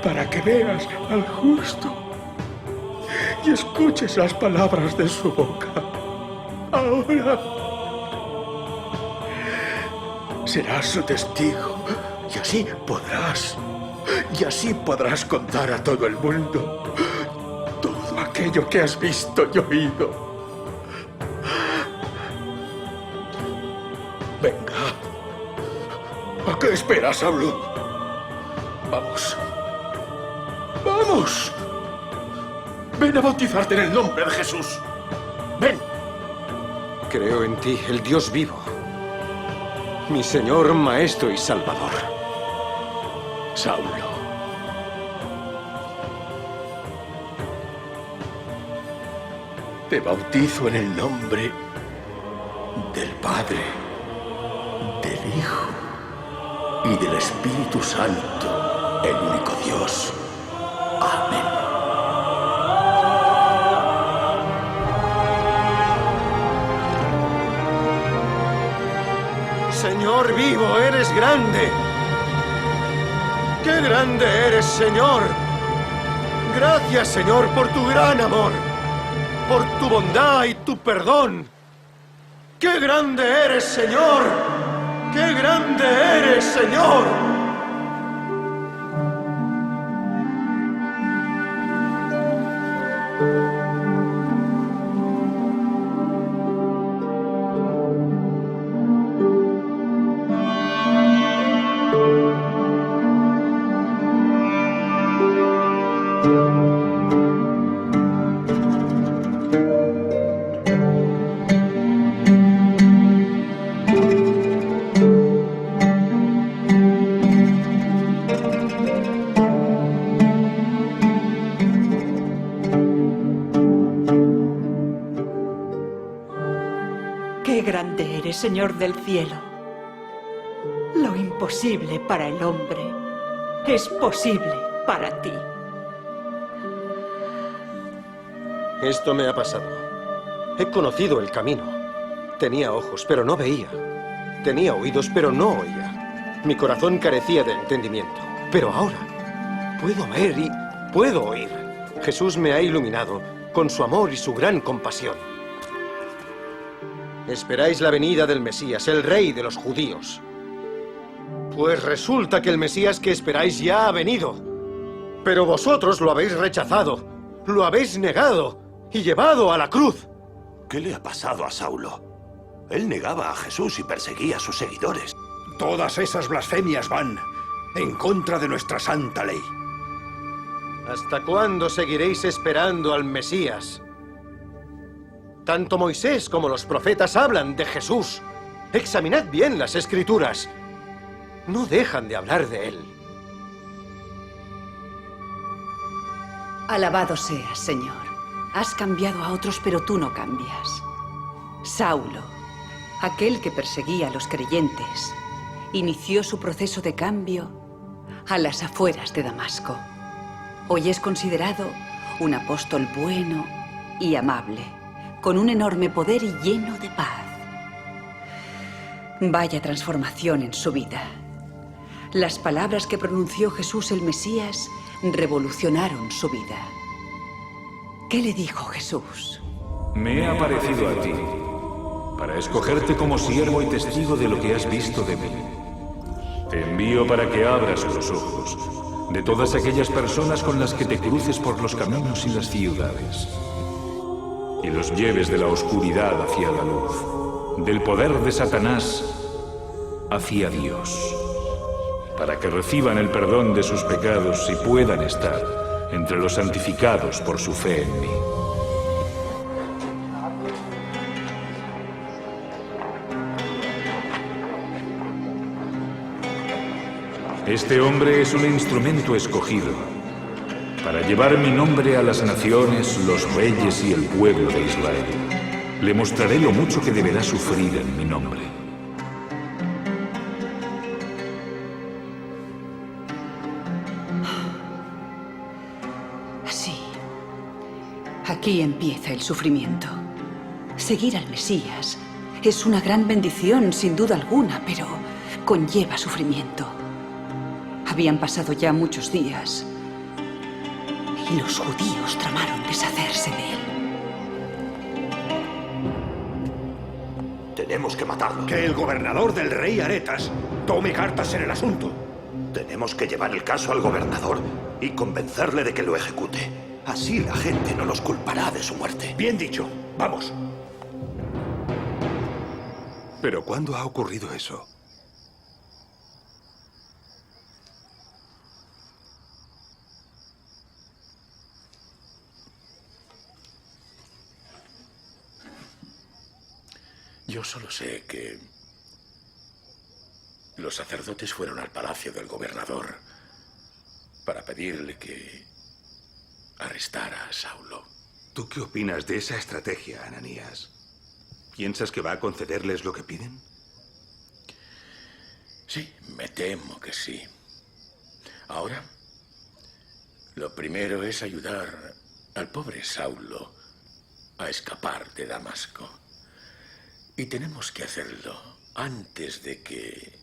para que veas al justo y escuches las palabras de su boca. Ahora serás su testigo y así podrás contar a todo el mundo todo aquello que has visto y oído. Venga. ¿A qué esperas, Saulo? Vamos. ¡Vamos! Ven a bautizarte en el nombre de Jesús. ¡Ven!
Creo en ti, el Dios vivo, mi Señor, Maestro y Salvador.
Saulo. Te bautizo en el nombre del Padre, del Hijo y del Espíritu Santo, el único Dios. Amén.
Señor vivo, eres grande. ¡Qué grande eres, Señor! Gracias, Señor, por tu gran amor, por tu bondad y tu perdón. ¡Qué grande eres, Señor! ¡Qué grande eres, Señor!
Qué grande eres, Señor del cielo. Lo imposible para el hombre es posible para ti.
Esto me ha pasado. He conocido el camino. Tenía ojos, pero no veía. Tenía oídos, pero no oía. Mi corazón carecía de entendimiento. Pero ahora puedo ver y puedo oír. Jesús me ha iluminado con su amor y su gran compasión. Esperáis la venida del Mesías, el Rey de los judíos. Pues resulta que el Mesías que esperáis ya ha venido. Pero vosotros lo habéis rechazado, lo habéis negado y llevado a la cruz.
¿Qué le ha pasado a Saulo? Él negaba a Jesús y perseguía a sus seguidores. Todas esas blasfemias van en contra de nuestra santa ley.
¿Hasta cuándo seguiréis esperando al Mesías? Tanto Moisés como los profetas hablan de Jesús. Examinad bien las Escrituras. No dejan de hablar de él.
Alabado seas, Señor. Has cambiado a otros, pero tú no cambias. Saulo, aquel que perseguía a los creyentes, inició su proceso de cambio a las afueras de Damasco. Hoy es considerado un apóstol bueno y amable, con un enorme poder y lleno de paz. Vaya transformación en su vida. Las palabras que pronunció Jesús el Mesías revolucionaron su vida. ¿Qué le dijo Jesús?
Me he aparecido a ti para escogerte como siervo y testigo de lo que has visto de mí. Te envío para que abras los ojos de todas aquellas personas con las que te cruces por los caminos y las ciudades, y los lleves de la oscuridad hacia la luz, del poder de Satanás hacia Dios, para que reciban el perdón de sus pecados y puedan estar entre los santificados por su fe en mí. Este hombre es un instrumento escogido para llevar mi nombre a las naciones, los reyes y el pueblo de Israel. Le mostraré lo mucho que deberá sufrir en mi nombre.
Así. Aquí empieza el sufrimiento. Seguir al Mesías es una gran bendición, sin duda alguna, pero conlleva sufrimiento. Habían pasado ya muchos días y los judíos tramaron deshacerse de él.
Tenemos que matarlo.
Que el gobernador del rey Aretas tome cartas en el asunto.
Tenemos que llevar el caso al gobernador y convencerle de que lo ejecute. Así la gente no nos culpará de su muerte.
Bien dicho. Vamos.
¿Pero cuándo ha ocurrido eso?
Yo solo sé que los sacerdotes fueron al palacio del gobernador para pedirle que arrestara a Saulo.
¿Tú qué opinas de esa estrategia, Ananías? ¿Piensas que va a concederles lo que piden?
Sí, me temo que sí. Ahora, lo primero es ayudar al pobre Saulo a escapar de Damasco. Y tenemos que hacerlo antes de que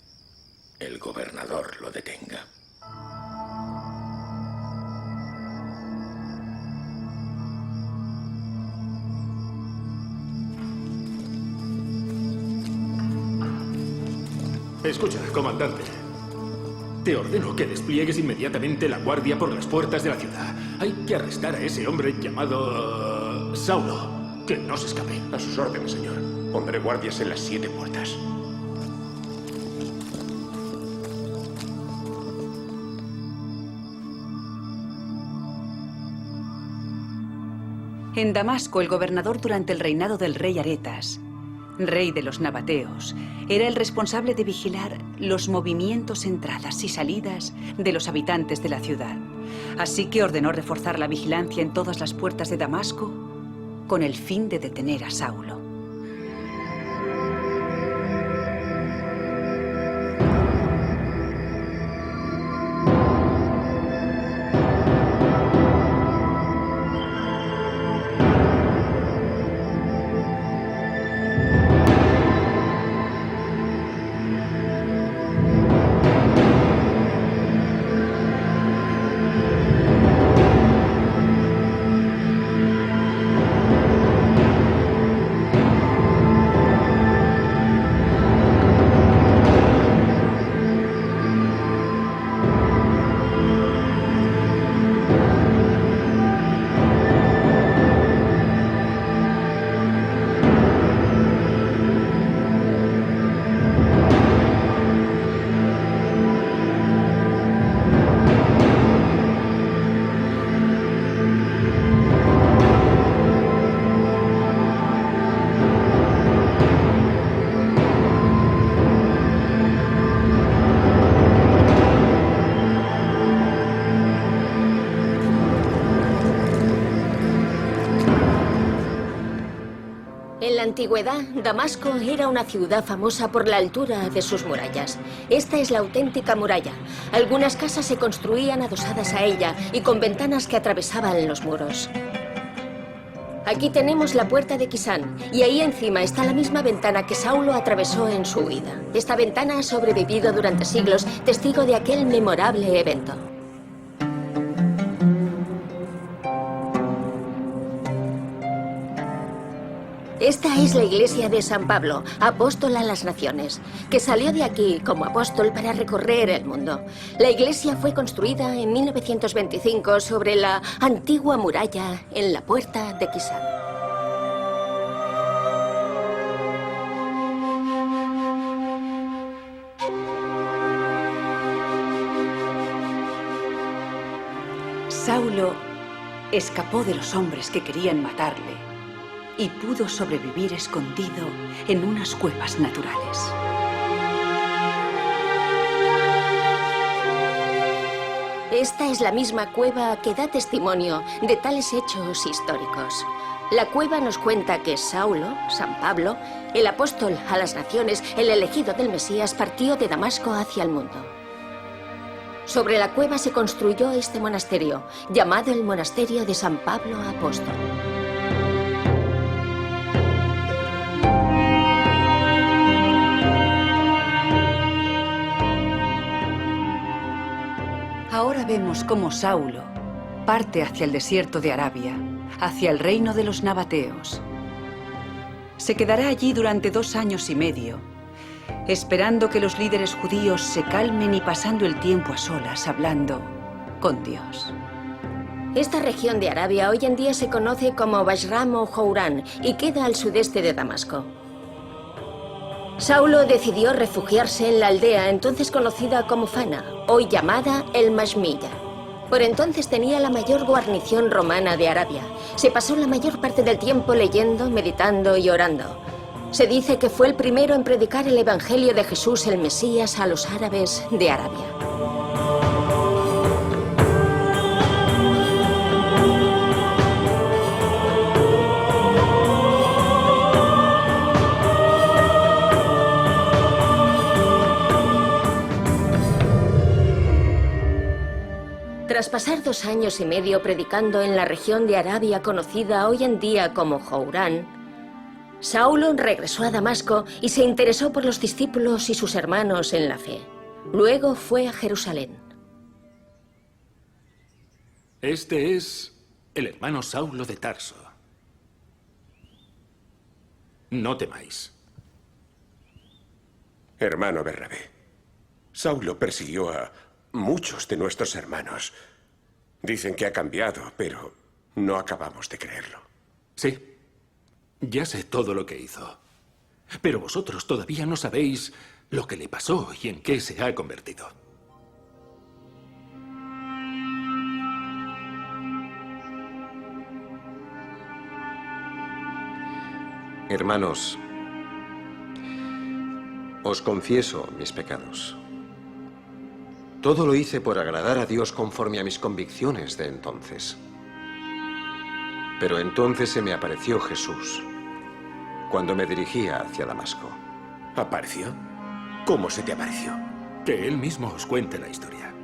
el gobernador lo detenga.
Escucha, comandante. Te ordeno que despliegues inmediatamente la guardia por las puertas de la ciudad. Hay que arrestar a ese hombre llamado Saulo. Que no se escape.
A sus órdenes, señor. Pondré guardias en las 7 puertas.
En Damasco, el gobernador durante el reinado del rey Aretas, rey de los nabateos, era el responsable de vigilar los movimientos, entradas y salidas de los habitantes de la ciudad. Así que ordenó reforzar la vigilancia en todas las puertas de Damasco con el fin de detener a Saulo.
En la antigüedad, Damasco era una ciudad famosa por la altura de sus murallas. Esta es la auténtica muralla. Algunas casas se construían adosadas a ella y con ventanas que atravesaban los muros. Aquí tenemos la puerta de Quisán y ahí encima está la misma ventana que Saulo atravesó en su huida. Esta ventana ha sobrevivido durante siglos, testigo de aquel memorable evento. Esta es la iglesia de San Pablo, apóstol a las naciones, que salió de aquí como apóstol para recorrer el mundo. La iglesia fue construida en 1925 sobre la antigua muralla en la puerta de Quisán.
Saulo escapó de los hombres que querían matarle y pudo sobrevivir escondido en unas cuevas naturales.
Esta es la misma cueva que da testimonio de tales hechos históricos. La cueva nos cuenta que Saulo, San Pablo, el apóstol a las naciones, el elegido del Mesías, partió de Damasco hacia el mundo. Sobre la cueva se construyó este monasterio, llamado el Monasterio de San Pablo Apóstol.
Ahora vemos cómo Saulo parte hacia el desierto de Arabia, hacia el reino de los nabateos. Se quedará allí durante 2 años y medio, esperando que los líderes judíos se calmen y pasando el tiempo a solas, hablando con Dios.
Esta región de Arabia hoy en día se conoce como Bashram o Jourán y queda al sudeste de Damasco. Saulo decidió refugiarse en la aldea entonces conocida como Fana, hoy llamada el Mashmilla. Por entonces tenía la mayor guarnición romana de Arabia. Se pasó la mayor parte del tiempo leyendo, meditando y orando. Se dice que fue el primero en predicar el Evangelio de Jesús el Mesías a los árabes de Arabia. Tras pasar 2 años y medio predicando en la región de Arabia conocida hoy en día como Jourán, Saulo regresó a Damasco y se interesó por los discípulos y sus hermanos en la fe. Luego fue a Jerusalén.
Este es el hermano Saulo de Tarso. No temáis.
Hermano Bernabé, Saulo persiguió a muchos de nuestros hermanos. Dicen que ha cambiado, pero no acabamos de creerlo.
Sí, ya sé todo lo que hizo. Pero vosotros todavía no sabéis lo que le pasó y en qué se ha convertido.
Hermanos, os confieso mis pecados. Todo lo hice por agradar a Dios conforme a mis convicciones de entonces. Pero entonces se me apareció Jesús, cuando me dirigía hacia Damasco.
¿Apareció? ¿Cómo se te apareció? Que él mismo os cuente la historia.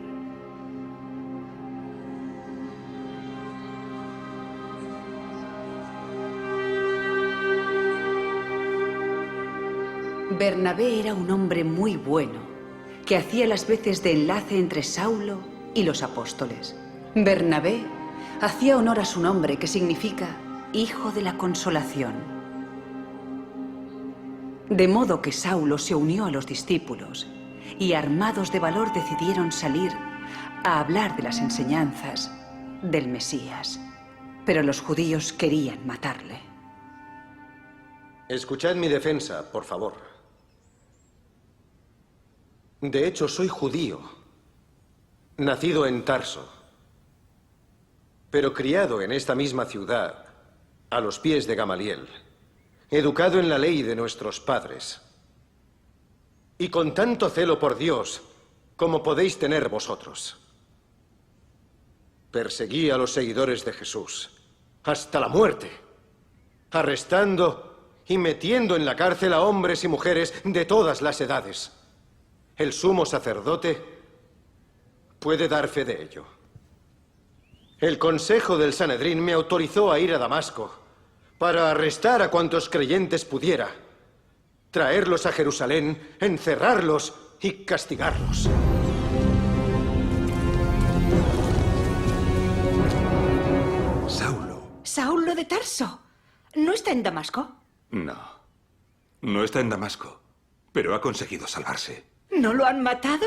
Bernabé era un hombre muy bueno, que hacía las veces de enlace entre Saulo y los apóstoles. Bernabé hacía honor a su nombre, que significa Hijo de la Consolación. De modo que Saulo se unió a los discípulos y, armados de valor, decidieron salir a hablar de las enseñanzas del Mesías. Pero los judíos querían matarle.
Escuchad mi defensa, por favor. De hecho, soy judío, nacido en Tarso, pero criado en esta misma ciudad, a los pies de Gamaliel, educado en la ley de nuestros padres, y con tanto celo por Dios como podéis tener vosotros. Perseguí a los seguidores de Jesús hasta la muerte, arrestando y metiendo en la cárcel a hombres y mujeres de todas las edades. El sumo sacerdote puede dar fe de ello. El consejo del Sanedrín me autorizó a ir a Damasco para arrestar a cuantos creyentes pudiera, traerlos a Jerusalén, encerrarlos y castigarlos.
Saulo.
Saulo de Tarso. ¿No está en Damasco?
No. No está en Damasco, pero ha conseguido salvarse.
¿No lo han matado?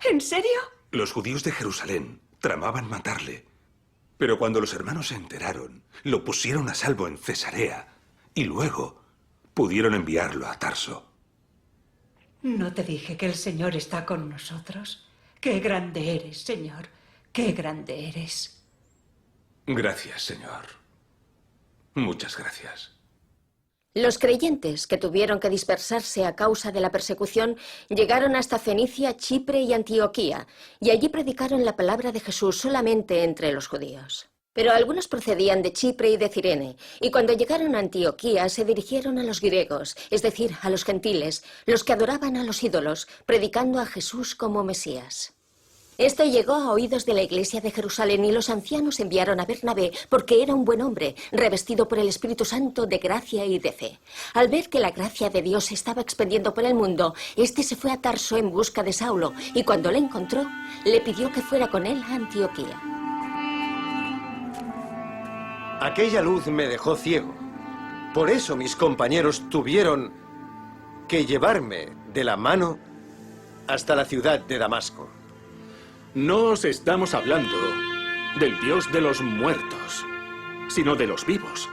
¿En serio?
Los judíos de Jerusalén tramaban matarle. Pero cuando los hermanos se enteraron, lo pusieron a salvo en Cesarea y luego pudieron enviarlo a Tarso.
¿No te dije que el Señor está con nosotros? ¡Qué grande eres, Señor! ¡Qué grande eres!
Gracias, Señor. Muchas gracias.
Los creyentes, que tuvieron que dispersarse a causa de la persecución, llegaron hasta Fenicia, Chipre y Antioquía, y allí predicaron la palabra de Jesús solamente entre los judíos. Pero algunos procedían de Chipre y de Cirene, y cuando llegaron a Antioquía se dirigieron a los griegos, es decir, a los gentiles, los que adoraban a los ídolos, predicando a Jesús como Mesías. Esto llegó a oídos de la iglesia de Jerusalén y los ancianos enviaron a Bernabé porque era un buen hombre, revestido por el Espíritu Santo de gracia y de fe. Al ver que la gracia de Dios se estaba expandiendo por el mundo, este se fue a Tarso en busca de Saulo y cuando le encontró, le pidió que fuera con él a Antioquía.
Aquella luz me dejó ciego. Por eso mis compañeros tuvieron que llevarme de la mano hasta la ciudad de Damasco.
No os estamos hablando del Dios de los muertos, sino de los vivos.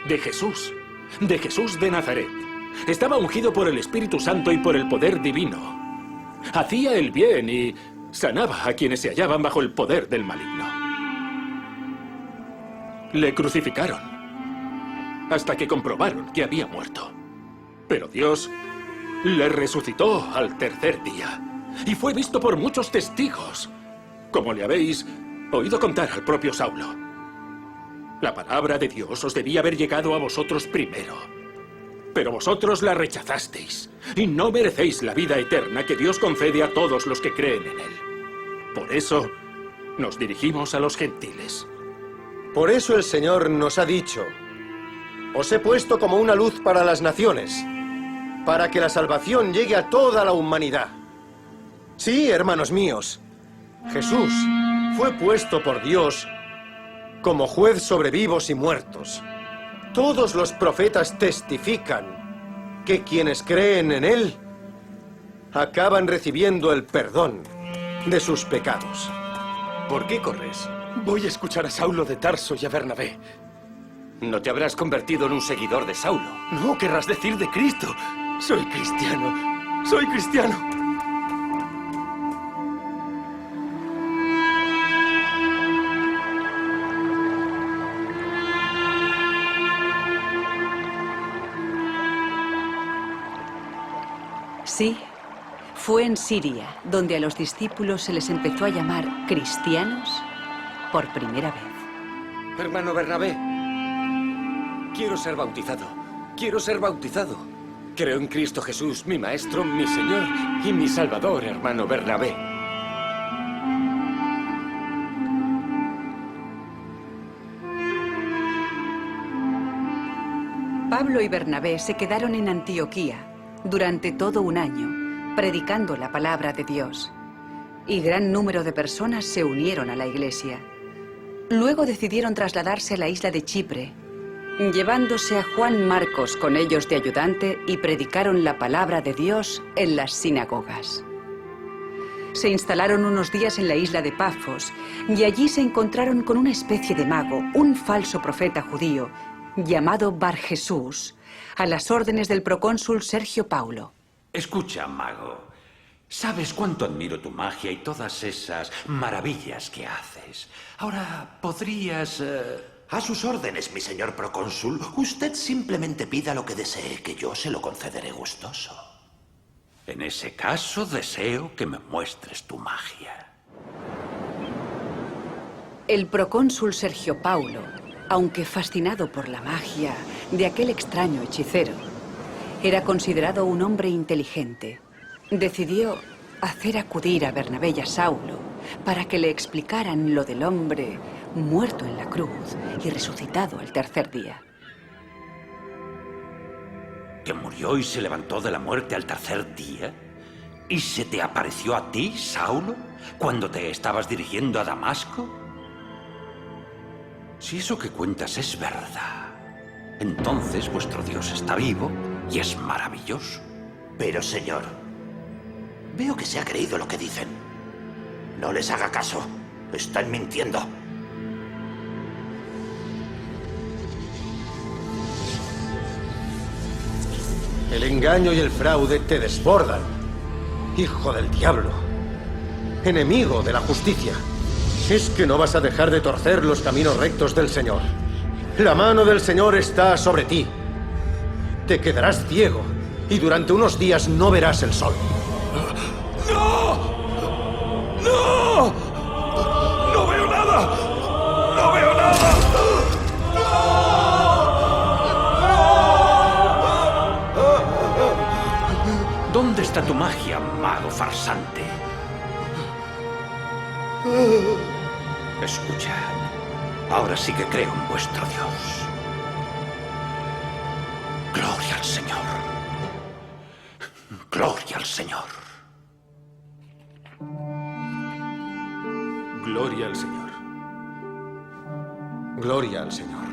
De Jesús de Nazaret. Estaba ungido por el Espíritu Santo y por el poder divino. Hacía el bien y sanaba a quienes se hallaban bajo el poder del maligno. Le crucificaron hasta que comprobaron que había muerto. Pero Dios le resucitó al tercer día. Y fue visto por muchos testigos, como le habéis oído contar al propio Saulo. La palabra de Dios os debía haber llegado a vosotros primero. Pero vosotros la rechazasteis, y no merecéis la vida eterna que Dios concede a todos los que creen en Él. Por eso, nos dirigimos a los gentiles.
Por eso el Señor nos ha dicho: os he puesto como una luz para las naciones, para que la salvación llegue a toda la humanidad. Sí, hermanos míos, Jesús fue puesto por Dios como juez sobre vivos y muertos. Todos los profetas testifican que quienes creen en Él acaban recibiendo el perdón de sus pecados.
¿Por qué corres?
Voy a escuchar a Saulo de Tarso y a Bernabé.
¿No te habrás convertido en un seguidor de Saulo?
No, querrás decir de Cristo. Soy cristiano. Soy cristiano.
Sí, fue en Siria donde a los discípulos se les empezó a llamar cristianos por primera vez.
Hermano Bernabé, quiero ser bautizado. Quiero ser bautizado. Creo en Cristo Jesús, mi Maestro, mi Señor y mi Salvador, hermano Bernabé.
Pablo y Bernabé se quedaron en Antioquía durante todo un año, predicando la palabra de Dios. Y gran número de personas se unieron a la iglesia. Luego decidieron trasladarse a la isla de Chipre, llevándose a Juan Marcos con ellos de ayudante y predicaron la palabra de Dios en las sinagogas. Se instalaron unos días en la isla de Pafos y allí se encontraron con una especie de mago, un falso profeta judío, llamado Bar Jesús, a las órdenes del procónsul Sergio Paulo.
Escucha, mago. Sabes cuánto admiro tu magia y todas esas maravillas que haces. Ahora, ¿podrías...?
A sus órdenes, mi señor procónsul. Usted simplemente pida lo que desee, que yo se lo concederé gustoso.
En ese caso, deseo que me muestres tu magia.
El procónsul Sergio Paulo, aunque fascinado por la magia de aquel extraño hechicero, era considerado un hombre inteligente. Decidió hacer acudir a Bernabé y a Saulo para que le explicaran lo del hombre muerto en la cruz y resucitado al tercer día.
¿Que murió y se levantó de la muerte al tercer día? ¿Y se te apareció a ti, Saulo, cuando te estabas dirigiendo a Damasco? Si eso que cuentas es verdad, entonces vuestro Dios está vivo y es maravilloso.
Pero, señor, veo que se ha creído lo que dicen. No les haga caso. Están mintiendo.
El engaño y el fraude te desbordan. Hijo del diablo. Enemigo de la justicia. ¿Es que no vas a dejar de torcer los caminos rectos del Señor? La mano del Señor está sobre ti. te quedarás ciego y durante unos días no verás el sol.
¡No! ¡No! ¡No veo nada! ¡No veo nada!
¿Dónde está tu magia, mago farsante? Escuchad, ahora sí que creo en vuestro Dios. Gloria al Señor. Gloria al Señor.
Gloria al Señor.
Gloria al Señor.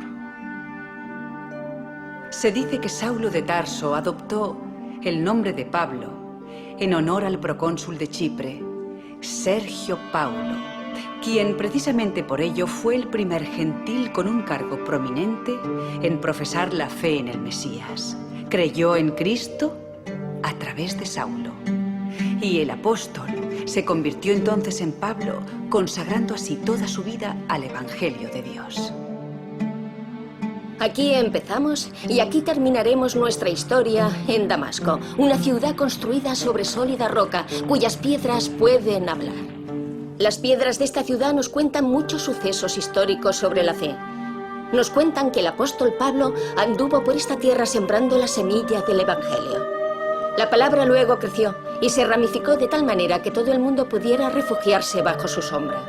Se dice que Saulo de Tarso adoptó el nombre de Pablo en honor al procónsul de Chipre, Sergio Paulo, quien precisamente por ello fue el primer gentil con un cargo prominente en profesar la fe en el Mesías. Creyó en Cristo a través de Saulo. Y el apóstol se convirtió entonces en Pablo, consagrando así toda su vida al Evangelio de Dios.
Aquí empezamos y aquí terminaremos nuestra historia en Damasco, una ciudad construida sobre sólida roca, cuyas piedras pueden hablar. Las piedras de esta ciudad nos cuentan muchos sucesos históricos sobre la fe. Nos cuentan que el apóstol Pablo anduvo por esta tierra sembrando la semilla del Evangelio. La palabra luego creció y se ramificó de tal manera que todo el mundo pudiera refugiarse bajo su sombra.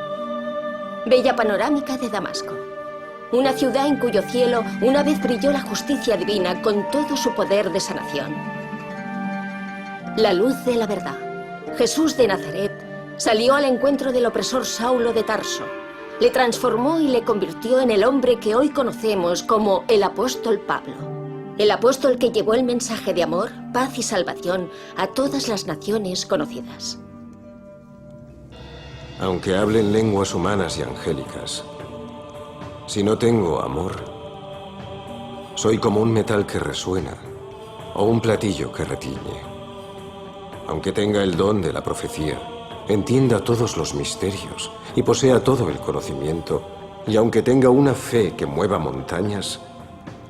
Bella panorámica de Damasco. Una ciudad en cuyo cielo una vez brilló la justicia divina con todo su poder de sanación. La luz de la verdad. Jesús de Nazaret salió al encuentro del opresor Saulo de Tarso. Le transformó y le convirtió en el hombre que hoy conocemos como el apóstol Pablo. El apóstol que llevó el mensaje de amor, paz y salvación a todas las naciones conocidas.
Aunque hablen lenguas humanas y angélicas, si no tengo amor, soy como un metal que resuena o un platillo que retiñe. Aunque tenga el don de la profecía, entienda todos los misterios y posea todo el conocimiento, y aunque tenga una fe que mueva montañas,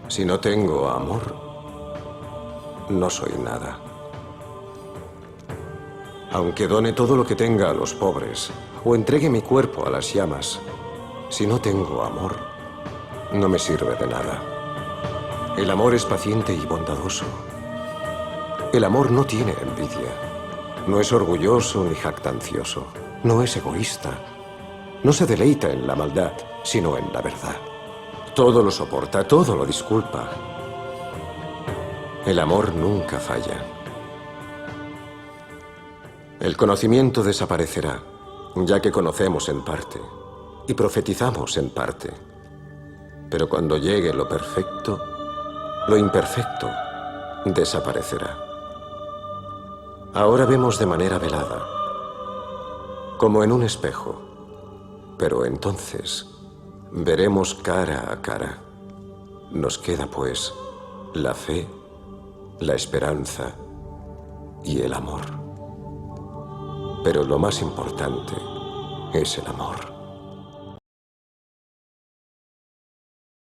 si no tengo amor, no soy nada. Aunque done todo lo que tenga a los pobres o entregue mi cuerpo a las llamas, si no tengo amor, no me sirve de nada. El amor es paciente y bondadoso. El amor no tiene envidia. No es orgulloso ni jactancioso. No es egoísta. No se deleita en la maldad, sino en la verdad. Todo lo soporta, todo lo disculpa. El amor nunca falla. El conocimiento desaparecerá, ya que conocemos en parte y profetizamos en parte. Pero cuando llegue lo perfecto, lo imperfecto desaparecerá. Ahora vemos de manera velada, como en un espejo, pero entonces veremos cara a cara. Nos queda, pues, la fe, la esperanza y el amor. Pero lo más importante es el amor.